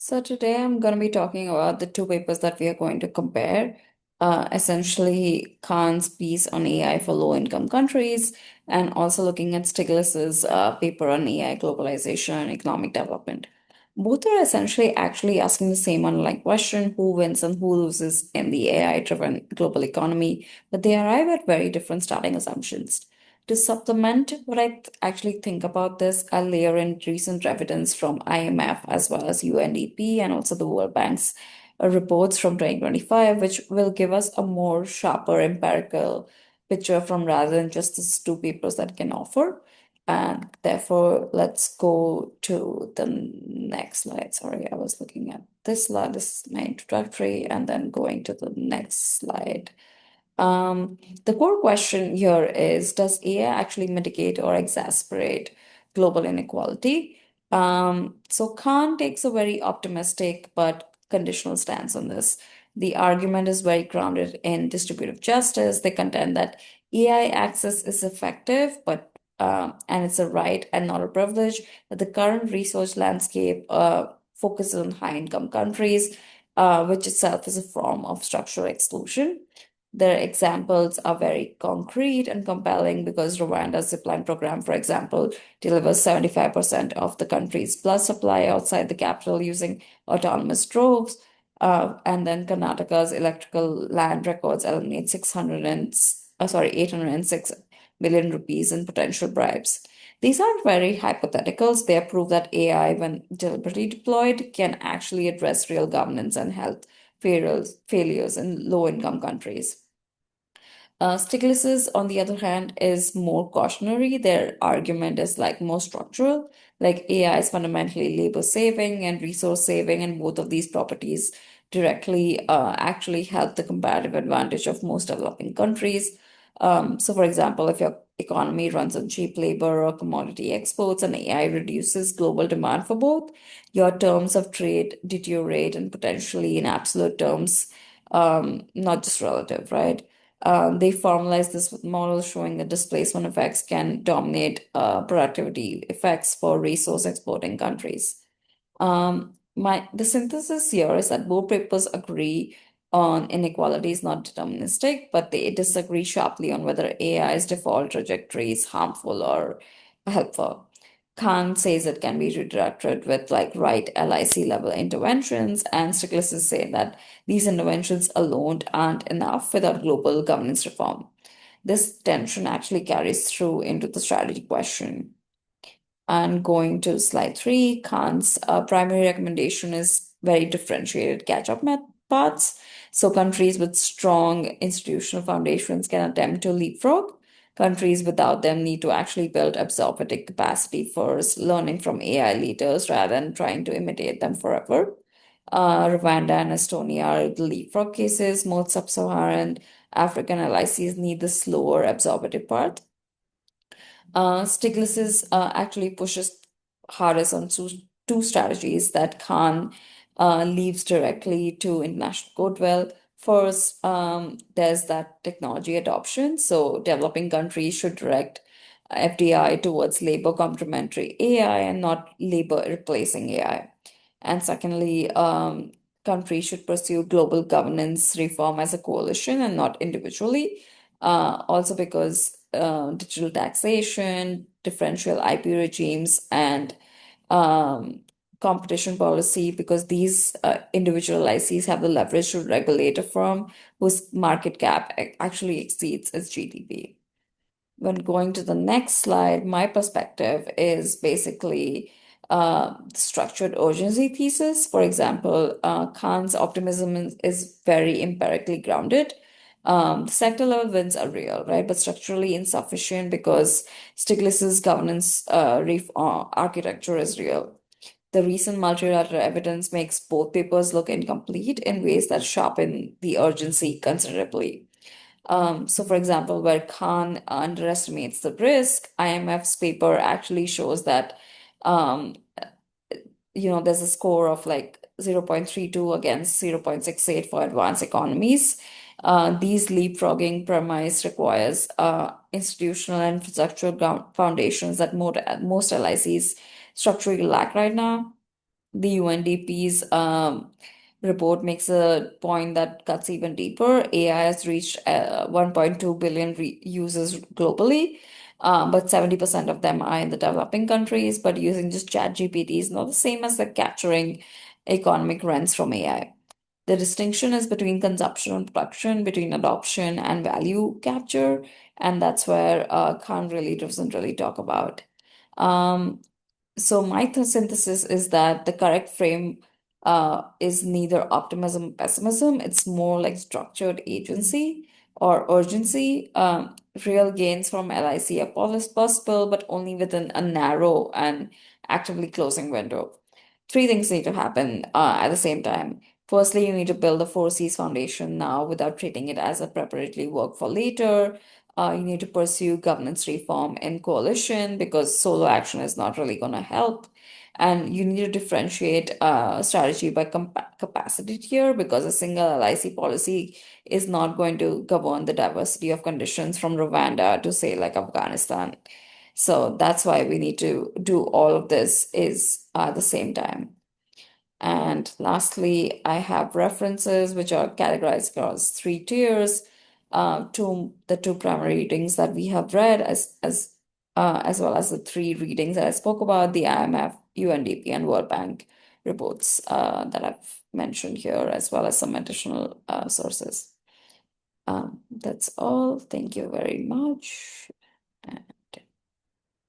So today I'm going to be talking about the two papers that we are going to compare. Essentially, Khan's piece on AI for low-income countries, and also looking at Stiglitz's paper on AI globalization and economic development. Both are essentially actually asking the same underlying question: who wins and who loses in the AI-driven global economy? But they arrive at very different starting assumptions. To supplement what I actually think about this, I'll layer in recent evidence from IMF as well as UNDP and also the World Bank's reports from 2025, which will give us a more sharper empirical picture from rather than just these two papers that can offer. And therefore, let's go to the next slide. Sorry, I was looking at this slide. This is my introductory, and then going to the next slide. The core question here is, does AI actually mitigate or exacerbate global inequality? So Khan takes a very optimistic but conditional stance on this. The argument is very grounded in distributive justice. They contend that AI access is effective, but and it's a right and not a privilege. That the current research landscape focuses on high-income countries, which itself is a form of structural exclusion. Their examples are very concrete and compelling because Rwanda's zipline program, for example, delivers 75% of the country's blood supply outside the capital using autonomous droves. And then Karnataka's electrical land records eliminate 806 million rupees in potential bribes. These aren't very hypotheticals. They prove that AI, when deliberately deployed, can actually address real governance and health failures in low-income countries. Stiglitz's, on the other hand, is more cautionary. Their argument is like more structural. Like AI is fundamentally labor saving and resource saving, and both of these properties directly actually help the comparative advantage of most developing countries. So, for example, if your economy runs on cheap labor or commodity exports and AI reduces global demand for both, your terms of trade deteriorate and potentially in absolute terms, not just relative, right? They formalize this with models showing that displacement effects can dominate productivity effects for resource exporting countries. The synthesis here is that both papers agree on inequality is not deterministic, but they disagree sharply on whether AI's default trajectory is harmful or helpful. Khan says it can be redirected with like right LIC level interventions, and Stiglitz is saying that these interventions alone aren't enough without global governance reform. This tension actually carries through into the strategy question. And going to slide three, Khan's primary recommendation is very differentiated catch-up paths. So countries with strong institutional foundations can attempt to leapfrog. Countries without them need to actually build absorptive capacity first, learning from AI leaders rather than trying to imitate them forever. Rwanda and Estonia are the leapfrog cases. Most sub-Saharan African LICs need the slower absorptive path. Stiglitz actually pushes hardest on two strategies that Khan leaves directly to international goodwill. First, there's that technology adoption. So, developing countries should direct FDI towards labor complementary AI and not labor replacing AI. And secondly, countries should pursue global governance reform as a coalition and not individually. Also, because digital taxation, differential IP regimes, and um, competition policy, because these individual ICs have the leverage to regulate a firm whose market cap actually exceeds its GDP. When going to the next slide, my perspective is basically the structured urgency thesis. For example, Khan's optimism is very empirically grounded. Sector level wins are real, right? But structurally insufficient because Stiglitz's governance architecture is real. The recent multilateral evidence makes both papers look incomplete in ways that sharpen the urgency considerably. So, for example, where Khan underestimates the risk, IMF's paper actually shows that, um, there's a score of like 0.32 against 0.68 for advanced economies. These leapfrogging premise requires institutional and infrastructural foundations that most LICs structurally lack right now. The UNDP's report makes a point that cuts even deeper. AI has reached 1.2 billion users globally, but 70% of them are in the developing countries. But using just ChatGPT is not the same as like capturing economic rents from AI. The distinction is between consumption and production, between adoption and value capture, and that's where Khan really doesn't really talk about. Um, so my synthesis is that the correct frame is neither optimism or pessimism. It's more like structured agency or urgency. Real gains from LIC are possible, but only within a narrow and actively closing window. Three things need to happen at the same time. Firstly, you need to build the four C's foundation now without treating it as a preparatory work for later. You need to pursue governance reform in coalition because solo action is not really going to help. And you need to differentiate strategy by capacity tier because a single LIC policy is not going to govern the diversity of conditions from Rwanda to, say, like Afghanistan. So that's why we need to do all of this is at the same time. And lastly, I have references which are categorized across three tiers. The two primary readings that we have read, as well as the three readings that I spoke about, the IMF, UNDP, and World Bank reports that I've mentioned here, as well as some additional sources. That's all. Thank you very much.